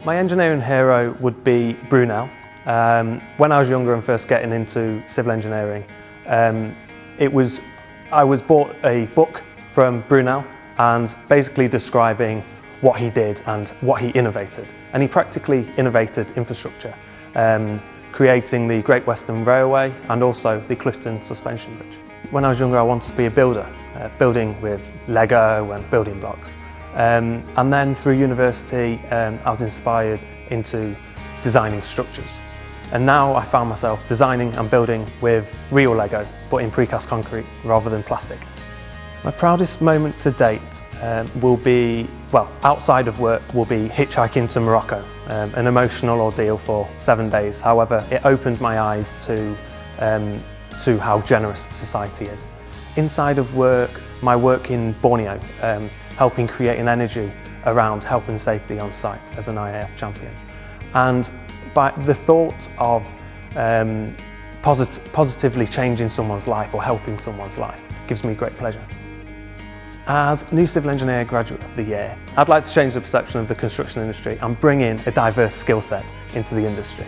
My engineering hero would be Brunel. When I was younger and first getting into civil engineering, I was bought a book from Brunel and basically describing what he did and what he innovated. And he practically innovated infrastructure, creating the Great Western Railway and also the Clifton Suspension Bridge. When I was younger, I wanted to be a builder, building with Lego and building blocks. And then through university, I was inspired into designing structures. And now I found myself designing and building with real Lego, but in precast concrete rather than plastic. My proudest moment to date will be, well, outside of work, will be hitchhiking to Morocco, an emotional ordeal for 7 days. However, it opened my eyes to how generous society is. Inside of work, my work in Borneo, helping create an energy around health and safety on site as an IAF champion. And by the thought of positively changing someone's life or helping someone's life gives me great pleasure. As New Civil Engineer Graduate of the Year, I'd like to change the perception of the construction industry and bring in a diverse skill set into the industry.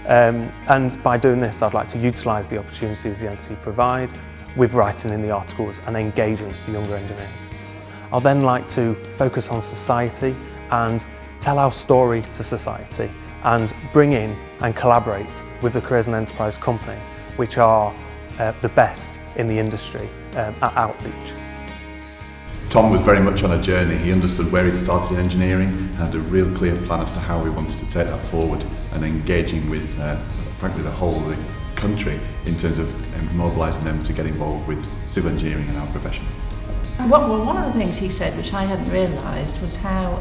And by doing this, I'd like to utilise the opportunities the NCC provide with writing in the articles and engaging the younger engineers. I'll then like to focus on society and tell our story to society and bring in and collaborate with the Careers and Enterprise Company, which are the best in the industry at outreach. Tom was very much on a journey. He understood where he started in engineering and had a real clear plan as to how he wanted to take that forward and engaging with, frankly, the whole of the country in terms of mobilising them to get involved with civil engineering in our profession. Well, one of the things he said, which I hadn't realised, was how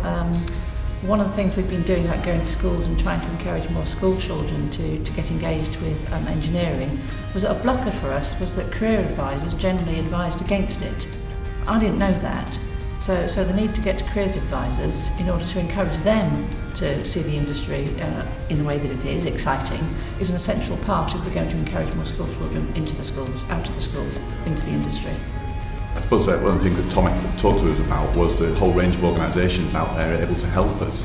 one of the things we've been doing, like going to schools and trying to encourage more school children to get engaged with engineering, was that a blocker for us was that career advisors generally advised against it. I didn't know that. So the need to get to careers advisors in order to encourage them to see the industry in the way that it is, exciting, is an essential part if we're going to encourage more school children into the schools, out of the schools, into the industry. I suppose that one of the things that Tom talked to us about was the whole range of organisations out there able to help us,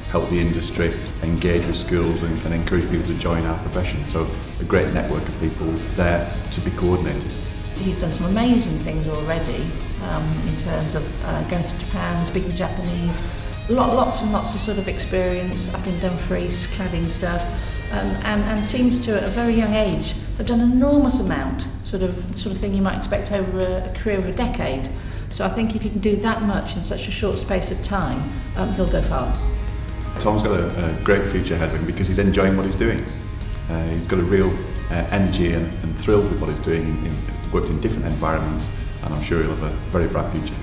help the industry, engage with schools and encourage people to join our profession. So a great network of people there to be coordinated. He's done some amazing things already in terms of going to Japan, speaking Japanese, lots and lots of sort of experience up in Dumfries, cladding stuff, and seems to at a very young age have done an enormous amount, sort of thing you might expect over a career of a decade. So I think if you can do that much in such a short space of time, he'll go far. Tom's got a great future ahead of him because he's enjoying what he's doing. He's got a real energy and thrilled with what he's doing, worked in different environments, and I'm sure he'll have a very bright future.